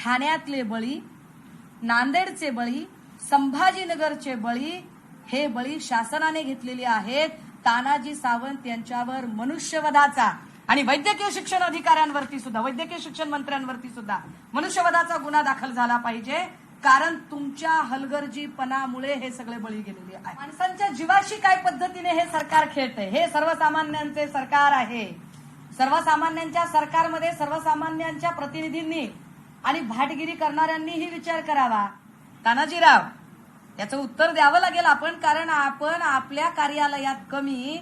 ठाण्यातले बळी, नांदेडचे बळी, संभाजीनगरचे बळी, हे बळी शासनाने घेतलेले आहेत. तानाजी सावंत यांच्यावर मनुष्यवधाचा आणि वैद्यकीय शिक्षण अधिकाऱ्यांवरती सुद्धा, वैद्यकीय शिक्षण मंत्र्यांवरती सुद्धा मनुष्यवधाचा गुन्हा दाखल झाला पाहिजे. कारण तुमच्या हलगर्जीपणामुळे हे सगळे बळी गेलेले आहेत. माणसांच्या जीवाशी काय पद्धतीने हे सरकार खेळतंय. हे सर्वसामान्यांचे सरकार आहे. सर्वसामान्यांच्या सरकारमध्ये सर्वसामान्यांच्या प्रतिनिधींनी आणि भाटगिरी करणाऱ्यांनीही विचार करावा. तानाजीराव, याचं उत्तर द्यावं लागेल आपण, कारण आपण आपल्या कार्यालयात कमी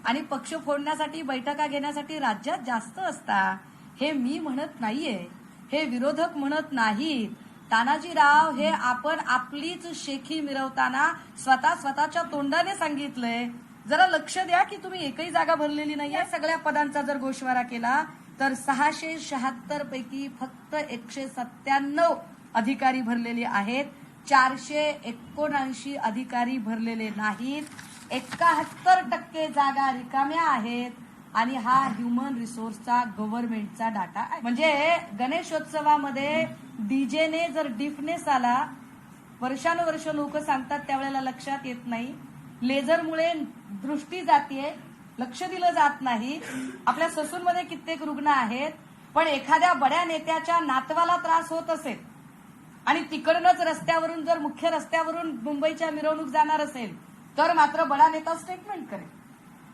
आणि पक्ष फोडण्यासाठी बैठका घेण्यासाठी राज्यात जास्त असता. हे मी म्हणत नाहीये, हे विरोधक म्हणत नाहीत. तानाजीराव, हे आपण आपलीच शेखी मिरवताना स्वतःच्या तोंडाने सांगितलंय. जरा लक्ष द्या की तुम्ही एकही जागा भरलेली नाही. या सगळ्या पदांचा जर गोषवारा केला तर 676 पैकी फक्त 197 अधिकारी भरलेले आहेत. 479 अधिकारी भरलेले नाहीत. 71% जागा रिकाम्या आहेत. आणि हा ह्युमन रिसोर्सचा गव्हर्नमेंटचा डाटा आहे. म्हणजे गणेशोत्सवामध्ये डीजेने जर डिफनेस आला, वर्षानुवर्ष लोक सांगतात, त्यावेळेला लक्षात येत नाही. लेझरमुळे दृष्टी जातीये, लक्ष दिलं जात नाही. आपल्या ससूनमध्ये कित्येक रुग्ण आहेत, पण एखाद्या बड्या नेत्याच्या नातवाला त्रास होत असेल आणि तिकडनंच रस्त्यावरून, जर मुख्य रस्त्यावरून मुंबईच्या मिरवणूक जाणार असेल तर मात्र बडा नेता स्टेटमेंट करेल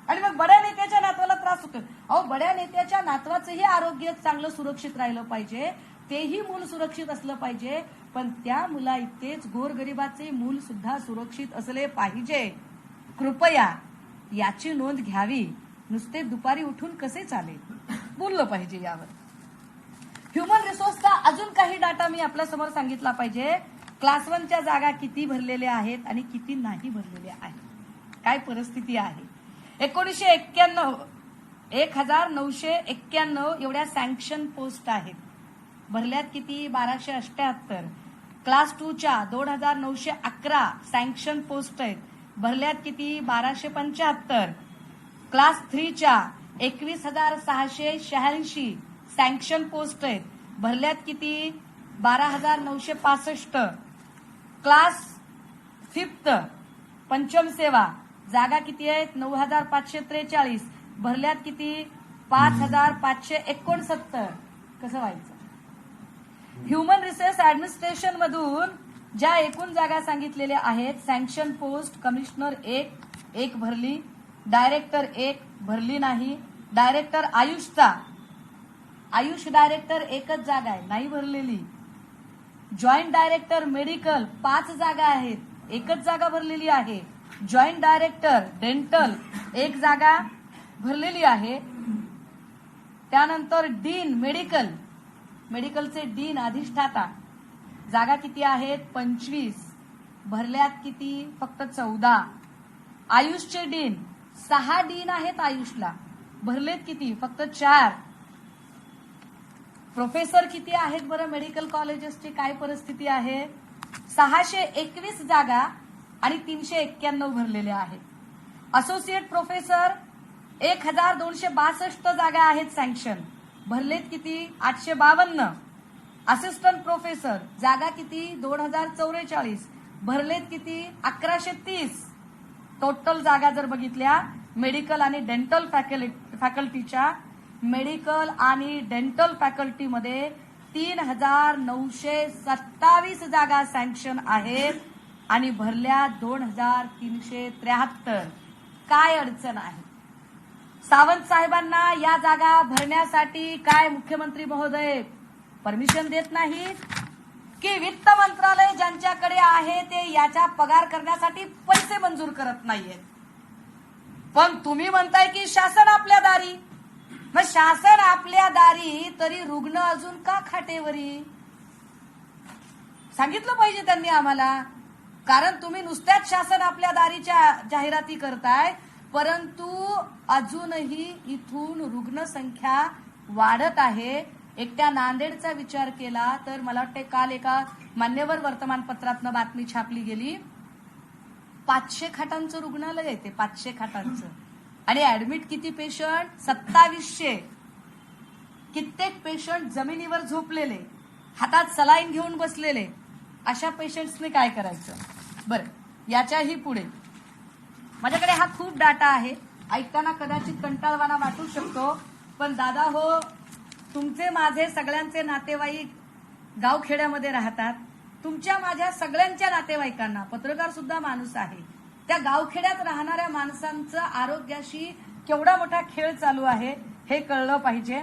आणि मग बड्या नेत्याच्या नातवाला त्रास होतो. अहो, बड्या नेत्याच्या नातवाचंही आरोग्य चांगलं सुरक्षित राहिलं पाहिजे, तेही मूल सुरक्षित असलं पाहिजे, पण त्या मुला इतकेच गोरगरिबाचे मूल सुद्धा सुरक्षित असले पाहिजे. कृपया याची नोंद घ्यावी. नुसते दुपारी उठून कसे चालेल, बोललं पाहिजे यावर. ह्युमन रिसोर्सचा अजून काही डाटा मी आपल्या समोर सांगितला पाहिजे. क्लास 1च्या जागा किती भरलेल्या आहेत आणि किती नाही भरलेल्या आहेत, काय परिस्थिती आहे. 1991 एवढ्या सँक्शन पोस्ट आहेत. भरल्यात किती? 1278. क्लास 2च्या 2911 सँक्शन पोस्ट आहेत. भरल्यात किती? 1275. क्लास 3च्या 21,686 सँक्शन पोस्ट आहेत. भरल्यात किती? 12,965. क्लास 5th पंचम सेवा जागा किती आहेत? 9,543. भरल्यात किती? 5,569. कसं व्हायचं? ह्युमन रिसोर्स ऍडमिनिस्ट्रेशन मधून ज्या एकूण जागा सांगितलेल्या आहेत, सँक्शन पोस्ट कमिशनर 1 भरली, डायरेक्टर 1 भरली नाही. डायरेक्टर आयुष डायरेक्टर 1च जागा आहे, नाही भरलेली. जॉईंट डायरेक्टर मेडिकल 5 जागा आहेत, 1च जागा भरलेली आहे. जॉईंट डायरेक्टर डेंटल 1 जागा भरलेली आहे. त्यानंतर डीन मेडिकलचे डीन अधिष्ठाता जागा किती आहेत? 25. भरल्यात किती? फक्त 14. आयुषचे डीन 6 डीन आहेत आयुषला, भरलेत किती? फक्त 4. प्रोफेसर किती आहेत बरं मेडिकल कॉलेजेसची काय परिस्थिती आहे? 621 जागा आणि 391 भरलेल्या आहेत. असोसिएट प्रोफेसर 1,262 जागा आहेत सँक्शन, भरलेत किती? 852. असिस्टंट प्रोफेसर जागा किती? 2,044. भरलेत किती? 1,130. टोटल जागा जर बघितल्या मेडिकल आणि डेंटल फॅकल्टीच्या, मेडिकल आणि डेंटल फॅकल्टीमध्ये 3,927 जागा सँक्शन आहेत आणि भरल्या 2,373. काय अडचण आहे? सावंत साहेबांना या जागा भरण्यासाठी काय मुख्यमंत्री महोदय परमिशन देत नाहीत की वित्त मंत्रालय ज्यांच्याकडे आहे ते याचा पगार करण्यासाठी पैसे मंजूर करत नाहीयेत? पण तुम्ही म्हणताय की शासन आपल्या दारी. मग शासन आपल्या दारी तरी रुग्ण अजून का खाटेवरी? सांगितलं पाहिजे त्यांनी आम्हाला. कारण तुम्ही नुसत्याच शासन आपल्या दारीच्या जाहिराती करताय, परंतु अजूनही इथून रुग्णसंख्या वाढत आहे. एकट्या नांदेडचा विचार केला तर मला वाटते काल एका मान्यवर वर्तमानपत्रातनं बातमी छापली गेली, 500 खाटांचं रुग्णालय आहे ते, 500 खाटांचं. आणि ऍडमिट किती पेशंट? 2700. कित्येक पेशंट जमिनीवर झोपलेले. हातात सलाईन घेऊन बसलेले अशा पेशंट्सने काय करायचं? बरं, याच्याही पुढे माझ्याकडे हा खूप डाटा आहे, ऐकताना कदाचित कंटाळवाना वाटू शकतो, पण दादा हो, तुमचे माझे सगळ्यांचे नातेवाईक गावखेड्यामध्ये राहतात. तुमच्या माझ्या सगळ्यांच्या नातेवाईकांना, पत्रकार सुद्धा माणूस आहे, त्या गावखेड्यात राहणाऱ्या माणसांचं आरोग्याशी केवढा मोठा खेळ चालू आहे हे कळलं पाहिजे.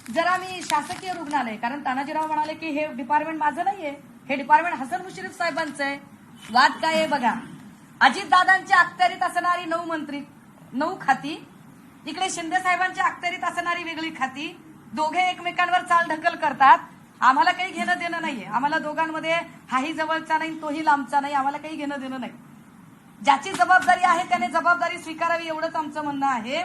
जरा मी शासकीय रुग्णालय, कारण तानाजीराव म्हणाले की हे डिपार्टमेंट माझं नाहीये, हे डिपार्टमेंट हसन मुश्रीफ साहेबांचं आहे. वाद काय आहे बघा. अजितदादांच्या अखत्यारीत असणारी 9 मंत्री, 9 खाती, इकडे शिंदे साहेबांच्या अखत्यारीत असणारी वेगळी खाती, दोघे एकमेकांवर चाल ढकल करतात. आम्हाला काही घेणं देणं नाहीये. आम्हाला दोघांमध्ये हाही जवळचा नाही, तोही लांबचा नाही. आम्हाला काही घेणं देणं नाही. ज्याची जबाबदारी आहे त्याने जबाबदारी स्वीकारावी, एवढंच आमचं म्हणणं आहे.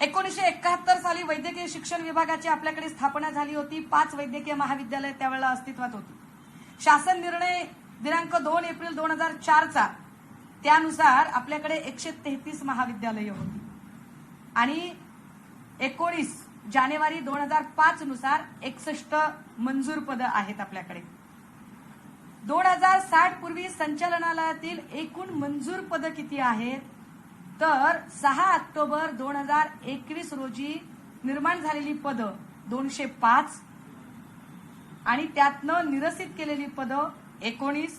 1971 साली वैद्यकीय शिक्षण विभागाची आपल्याकडे स्थापना झाली होती. 5 वैद्यकीय महाविद्यालय त्यावेळेला अस्तित्वात होती. शासन निर्णय दिनांक 2 एप्रिल 2004चा, त्यानुसार आपल्याकडे 133 महाविद्यालये होती आणि 19 जानेवारी 2005 नुसार 61 मंजूर पदं आहेत आपल्याकडे. 2060 पूर्वी संचालनालयातील एकूण मंजूर पदं किती आहेत? तर 6 ऑक्टोबर 2021 रोजी निर्माण झालेली पदं 205 आणि त्यातनं निरसित केलेली पदं 19.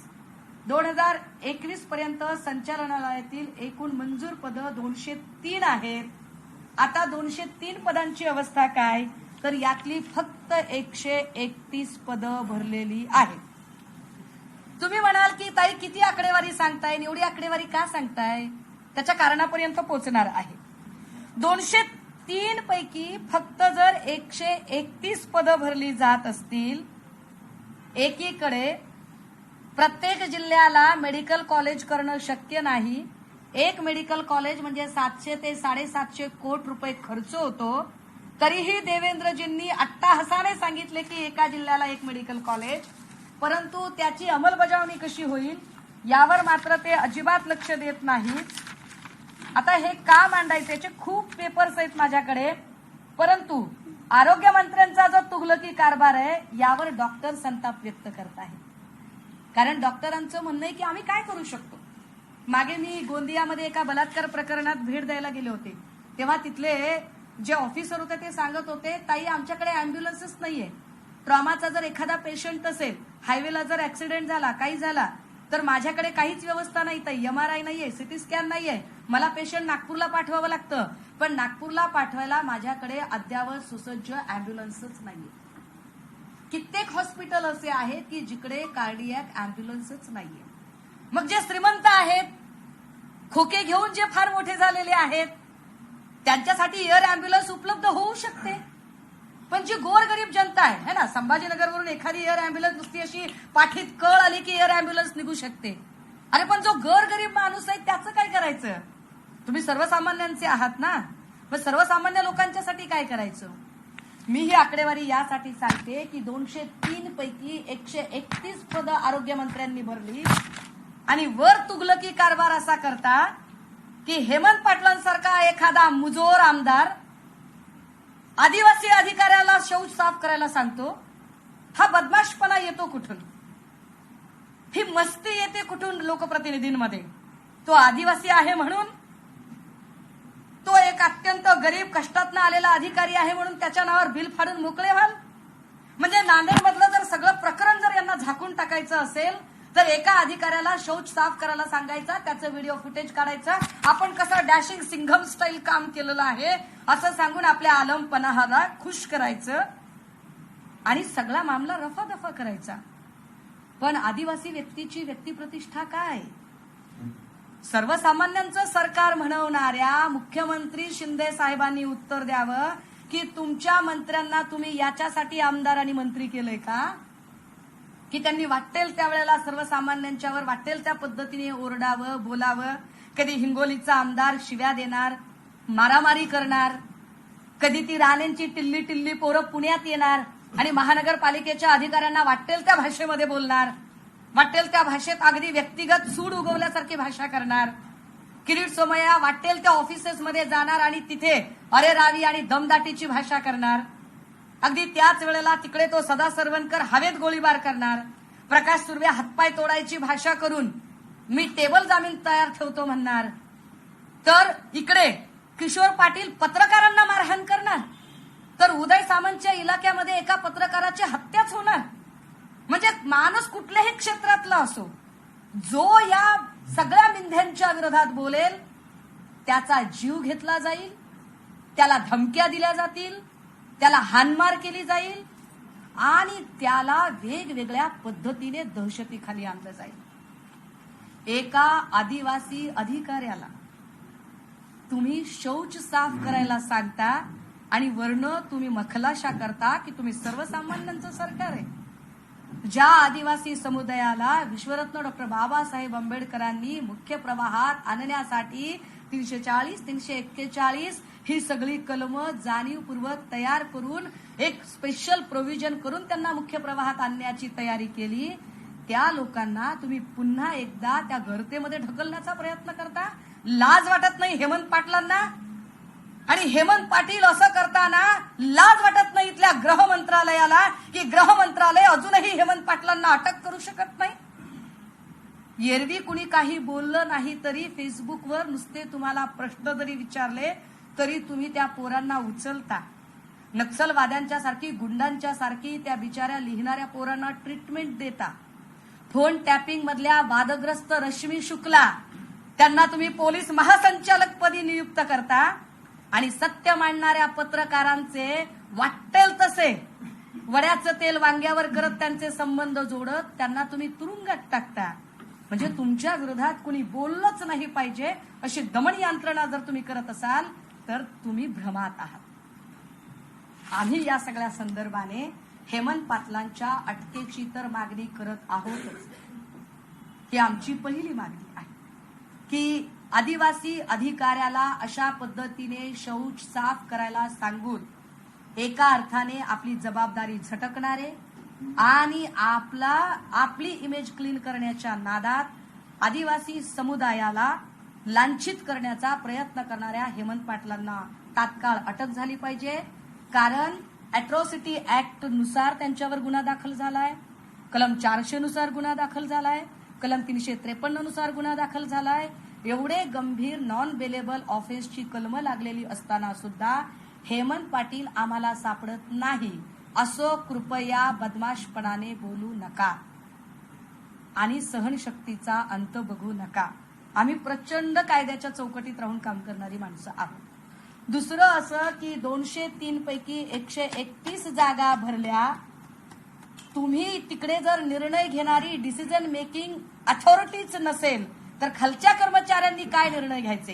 2021 पर्यंत संचालनालयातील एकूण मंजूर पदं 203 आहेत. आता 203 पदांची अवस्था काय? तर यातली फक्त 131 पदं भरलेली आहेत. तुम्ही म्हणाल की ताई किती आकडेवारी सांगताय, एवढी आकडेवारी का सांगताय? त्याच्या कारणापर्यंत पोहोचणार आहे. 203 पैकी फक्त जर 131 पदं भरली जात असतील, एकीकडे प्रत्येक जिल्ह्याला मेडिकल कॉलेज करणं शक्य नाही. एक मेडिकल कॉलेज म्हणजे 700 ते 750 कोटी रुपये खर्च होतो. तरीही देवेंद्रजींनी अट्टाहासाने सांगितले की एका जिल्ह्याला एक मेडिकल कॉलेज, परंतु त्याची अंमलबजावणी कशी होईल यावर मात्र ते अजिबात लक्ष देत नाहीत. आता हे का मांडायचे, याचे खूप पेपर्स आहेत माझ्याकडे, परंतु आरोग्य मंत्र्यांचा जो तुघलकी कारभार आहे यावर डॉक्टर संताप व्यक्त करत आहेत. कारण डॉक्टरांचं म्हणणं आहे की आम्ही काय करू शकतो. मागे मी गोंदियामध्ये एका बलात्कार प्रकरणात भेट द्यायला गेले होते, तेव्हा तिथले जे ऑफिसर होते ते सांगत होते, ताई आमच्याकडे अँब्युलन्सच नाहीये. ट्रॉमाचा जर एखादा पेशंट असेल, हायवेला जर ऍक्सिडेंट झाला, काही झाला, तर माझ्याकडे काहीच व्यवस्था नाही ताई. MRI नाहीये, सिटी स्कॅन नाहीये. मला पेशंट नागपूरला पाठवावं लागतं, पण नागपूरला पाठवायला माझ्याकडे अद्यावत सुसज्ज अँब्युलन्सच नाहीये. कित्येक हॉस्पिटल असे आहेत की जिकडे कार्डियक अँब्युलन्सच नाहीये. मग जे श्रीमंत आहेत, खोके घेऊन जे फार मोठे झालेले आहेत, त्यांच्यासाठी एअर अँब्युलन्स उपलब्ध होऊ शकते. पण जी गोरगरीब जनता आहे ना, संभाजीनगरवरून एखादी एअर अँब्युलन्स नुसती अशी पाठीत कळ आली की एअर अँब्युलन्स निघू शकते. अरे पण जो गोरगरीब माणूस आहे त्याचं काय करायचं? तुम्ही सर्वसामान्यांचे आहात ना, मग सर्वसामान्य लोकांच्यासाठी काय करायचं? मी ही आकडेवारी यासाठी सांगते की 203 पैकी 131 पदं आरोग्यमंत्र्यांनी भरली आणि वर तुघलकी कारभार असा करता की हेमंत पाटलांसारखा एखादा मुजोर आमदार आदिवासी अधिकाऱ्याला शौच साफ करायला सांगतो. हा बदमाशपणा येतो कुठून? ही मस्ती येते कुठून लोकप्रतिनिधींमध्ये? तो आदिवासी आहे म्हणून, तो एक अत्यंत गरीब कष्टातनं आलेला अधिकारी आहे म्हणून त्याच्या नावावर बिल फाडून मोकळे व्हाल? म्हणजे नांदेडमधलं जर सगळं प्रकरण जर यांना झाकून टाकायचं असेल तर एका अधिकाऱ्याला शौच साफ करायला सांगायचा, त्याचं व्हिडिओ फुटेज काढायचं, आपण कसं डॅशिंग सिंघम स्टाईल काम केलेलं आहे असं सांगून आपल्या आलमपणाला खुश करायचं आणि सगळा मामला रफादफा करायचा. पण आदिवासी व्यक्तीची व्यक्तिप्रतिष्ठा काय? सर्वसामान्यांचं सरकार म्हणवणाऱ्या मुख्यमंत्री शिंदे साहेबांनी उत्तर द्यावं की तुमच्या मंत्र्यांना तुम्ही याच्यासाठी आमदार आणि मंत्री केलंय का की त्यांनी वाटेल त्यावेळेला सर्वसामान्यांच्यावर वाटेल त्या पद्धतीने ओरडावं, बोलावं? कधी हिंगोलीचा आमदार शिव्या देणार, मारामारी करणार, कधी ती राणेंची टिल्ली टिल्ली पोरं पुण्यात येणार आणि महानगरपालिकेच्या अधिकाऱ्यांना वाटेल त्या भाषेमध्ये बोलणार, वाटेल त्या भाषेत अगदी व्यक्तिगत सूड उगवल्यासारखी भाषा करणार. किरीट सोमय्या वाटेल त्या ऑफिसेसमध्ये जाणार आणि तिथे अरे रावी आणि दमदाटीची भाषा करणार. अगदी त्याच वेळेला तिकडे तो सदा सरवणकर हवेत गोळीबार करणार, प्रकाश सुर्वे हातपाय तोडायची भाषा करून मी टेबल जामीन तयार ठेवतो म्हणणार, तर इकडे किशोर पाटील पत्रकारांना मारहाण करणार, तर उदय सामंतच्या इलाक्यामध्ये एका पत्रकाराची हत्याच होणार. म्हणजे माणूस कुठल्याही क्षेत्रातला असो, जो या सगळ्या मिंध्यांच्या विरोधात बोलेल त्याचा जीव घेतला जाईल, त्याला धमक्या दिल्या जातील, त्याला हाणमार केली जाईल आणि त्याला वेगवेगळ्या पद्धतीने दहशतीखाली आणलं जाईल. एका आदिवासी अधिकाऱ्याला तुम्ही शौच साफ करायला सांगता आणि वर्ण तुम्ही मखलाशा करता की तुम्ही सर्वसामान्यांचं सरकार आहे. ज्या आदिवासी समुदायाला विश्वरत्न डॉक्टर बाबासाहेब आंबेडकरांनी मुख्य प्रवाहात आणण्यासाठी 340, 341 ही सगळी कलमं जाणीवपूर्वक तयार करून एक स्पेशल प्रोव्हिजन करून त्यांना मुख्य प्रवाहात आणण्याची तयारी केली, त्या लोकांना तुम्ही पुन्हा एकदा त्या गर्तेमध्ये ढकलण्याचा प्रयत्न करता. लाज वाटत नाही हेमंत पाटलांना? आणि हेमंत पाटील असं करताना लाज वाटत नाही इथल्या गृह मंत्रालयाला की गृह मंत्रालय अजूनही हेमंत पाटलांना अटक करू शकत नाही? एरवी कुणी काही बोललं नाही तरी फेसबुकवर नुसते तुम्हाला प्रश्न जरी विचारले तरी तुम्ही त्या पोरांना उचलता. नक्षलवाद्यांच्या सारखी, गुंडांच्या सारखी त्या बिचाऱ्या लिहिणाऱ्या पोरांना ट्रीटमेंट देता. फोन टॅपिंग मधल्या वादग्रस्त रश्मी शुक्ला त्यांना तुम्ही पोलीस महासंचालकपदी नियुक्त करता आणि सत्य मांडणाऱ्या पत्रकारांचे वाटेल तसे वड्याचं तेल वांग्यावर करत त्यांचे संबंध जोडत त्यांना तुम्ही तुरुंगात टाकता. म्हणजे तुमच्या विरोधात कुणी बोललंच नाही पाहिजे अशी दमन यंत्रणा जर तुम्ही करत असाल तर तुम्ही भ्रमात आहात. आम्ही या सगळ्या संदर्भाने हेमंत पाटलांच्या अटकेची तर मागणी करत आहोतच. ही आमची पहिली मागणी आहे की आदिवासी अधिकाऱ्याला अशा पद्धतीने शौच साफ करायला सांगून एका अर्थाने आपली जबाबदारी झटकणारे आणि आपली इमेज क्लीन करण्याच्या नादात आदिवासी समुदायाला लांछित करण्याचा प्रयत्न करणाऱ्या हेमंत पाटलांना तात्काळ अटक झाली पाहिजे. कारण अॅट्रॉसिटी ऍक्ट नुसार त्यांच्यावर गुन्हा दाखल झालाय, कलम 400 नुसार गुन्हा दाखल झालाय, कलम 353 नुसार गुन्हा दाखल झालाय. एवढे गंभीर नॉन बेलेबल ऑफेन्सची कलमं लागलेली असताना सुद्धा हेमंत पाटील आम्हाला सापडत नाही असं कृपया बदमाशपणाने बोलू नका आणि सहनशक्तीचा अंत बघू नका. आम्ही प्रचंड कायद्याच्या चौकटीत राहून काम करणारी माणसं आहोत. दुसरं असं की 203 पैकी 131 जागा भरल्या. तुम्ही तिकडे जर निर्णय घेणारी डिसिजन मेकिंग अथॉरिटीच नसेल तर खालच्या कर्मचाऱ्यांनी काय निर्णय घ्यायचे?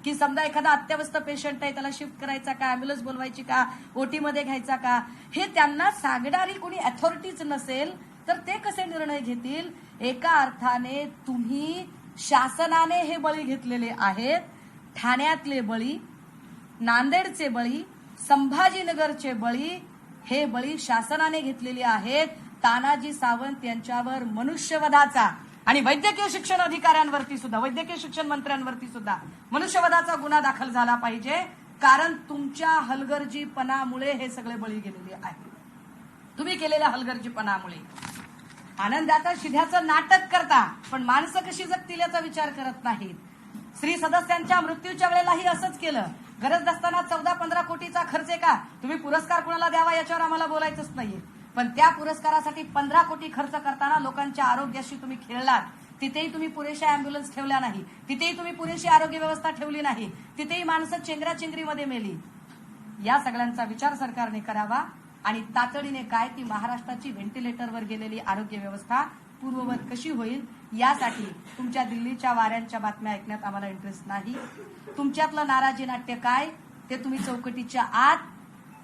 की समजा एखादा अत्यावस्थ पेशंट आहे, त्याला शिफ्ट करायचा का, अँब्युलन्स बोलवायची का, ओटी मध्ये घ्यायचा का, हे त्यांना सांगणारी कोणी अथॉरिटीच नसेल तर ते कसे निर्णय घेतील? एका अर्थाने तुम्ही शासनाने हे बळी घेतलेले आहेत. ठाण्यातले बळी, नांदेडचे बळी, संभाजीनगरचे बळी, हे बळी शासनाने घेतलेले आहेत. तानाजी सावंत यांच्यावर मनुष्यवधाचा आणि वैद्यकीय शिक्षण अधिकाऱ्यांवरती सुद्धा, वैद्यकीय शिक्षण मंत्र्यांवरती सुद्धा मनुष्यवधाचा गुन्हा दाखल झाला पाहिजे. कारण तुमच्या हलगर्जीपणामुळे हे सगळे बळी गेलेले आहेत. तुम्ही केलेल्या हलगर्जीपणामुळे आनंदाचा शिध्याचं नाटक करता, पण माणसं कशी जगतील याचा विचार करत नाहीत. स्त्री सदस्यांच्या मृत्यूच्या वेळेलाही असंच केलं. गरज नसताना 14-15 कोटीचा खर्च आहे का? तुम्ही पुरस्कार कुणाला द्यावा याच्यावर आम्हाला बोलायचंच नाहीये, पण त्या पुरस्कारासाठी 15 कोटी खर्च करताना लोकांच्या आरोग्याशी तुम्ही खेळलात. तिथेही तुम्ही पुरेशा अँब्युलन्स ठेवल्या नाही, तिथेही तुम्ही पुरेशी आरोग्य व्यवस्था ठेवली नाही, तिथेही माणसं चेंगराचेंगरीमध्ये मेली. या सगळ्यांचा विचार सरकारने करावा आणि तातडीने काय ती महाराष्ट्राची व्हेंटिलेटरवर गेलेली आरोग्य व्यवस्था पूर्ववत कशी होईल यासाठी तुमच्या दिल्लीच्या वाऱ्यांच्या बातम्या ऐकण्यात आम्हाला इंटरेस्ट नाही. तुमच्यातलं नाराजी नाट्य काय ते तुम्ही चौकटीच्या आत,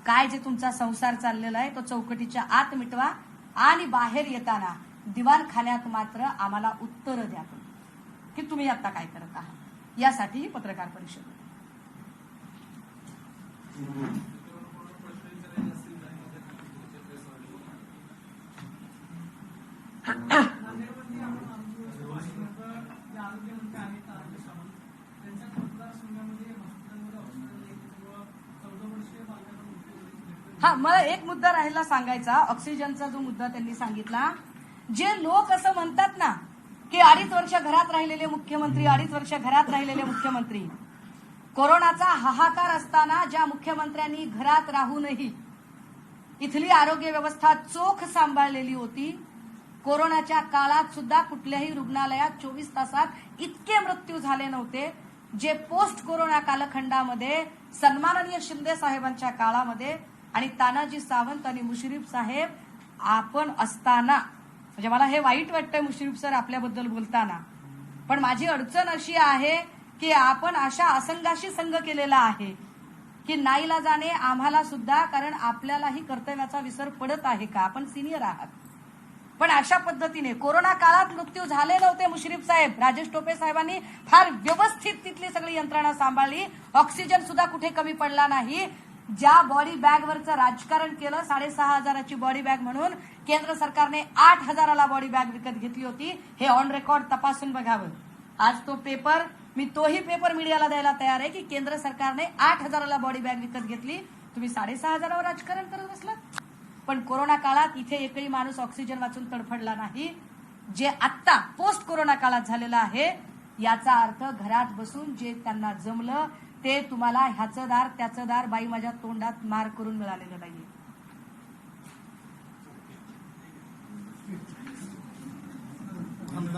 काय जे तुमचा संसार चाललेला आहे तो चौकटीच्या आत मिटवा आणि बाहेर येताना दिवाणखान्यात मात्र आम्हाला उत्तर द्या की तुम्ही आता काय करत आहात. यासाठी ही पत्रकार परिषद. हा, मला एक मुद्दा राहिला सांगायचा. ऑक्सिजनचा जो मुद्दा त्यांनी सांगितला, जे लोक असं म्हणतात ना की 2.5 वर्ष घरात राहिलेले मुख्यमंत्री, 2.5 वर्ष घरात राहिलेले मुख्यमंत्री, कोरोनाचा हाहाकार असताना ज्या मुख्यमंत्र्यांनी घरात राहूनही इथली आरोग्य व्यवस्था चोख सांभाळलेली होती, कोरोनाच्या काळात सुद्धा कुठल्याही रुग्णालयात 24 तासात इतके मृत्यू झाले नव्हते, जे पोस्ट कोरोना कालखंडामध्ये सन्माननीय शिंदे साहेबांच्या काळामध्ये आणि तानाजी सावंत आणि मुश्रीफ साहेब आपण असताना. म्हणजे मला हे वाईट वाटतंय मुश्रीफ सर आपल्याबद्दल बोलताना, पण माझी अडचण अशी आहे की आपण अशा असंघाशी संघ केलेला आहे की नाईलाजाने आम्हाला सुद्धा, कारण आपल्यालाही कर्तव्याचा विसर पडत आहे का, आपण सिनियर आहात, पण अशा पद्धतीने कोरोना काळात मृत्यू झाले नव्हते. मुश्रीफ साहेब, राजेश टोपे साहेबांनी फार व्यवस्थित तिथली सगळी यंत्रणा सांभाळली. ऑक्सिजन सुद्धा कुठे कमी पडला नाही. ज्या बॉडी बॅगवरचं राजकारण केलं, 6,500ची बॉडी बॅग म्हणून केंद्र सरकारने 8,000ला बॉडी बॅग विकत घेतली होती, हे ऑन रेकॉर्ड तपासून बघावं. आज तो पेपर, मी तोही पेपर मीडियाला द्यायला तयार आहे की केंद्र सरकारने 8,000ला बॉडी बॅग विकत घेतली, तुम्ही 6,500वर राजकारण करत बसलात. पण कोरोना काळात इथे एकही माणूस ऑक्सिजन वाचून तडफडला नाही. जे आत्ता पोस्ट कोरोना काळात झालेलं आहे, याचा अर्थ घरात बसून जे त्यांना जमलं ते तुम्हाला ह्याचं दार त्याचं दार, बाई माझ्या तोंडात मार करून मिळालेलं नाहीये. थांब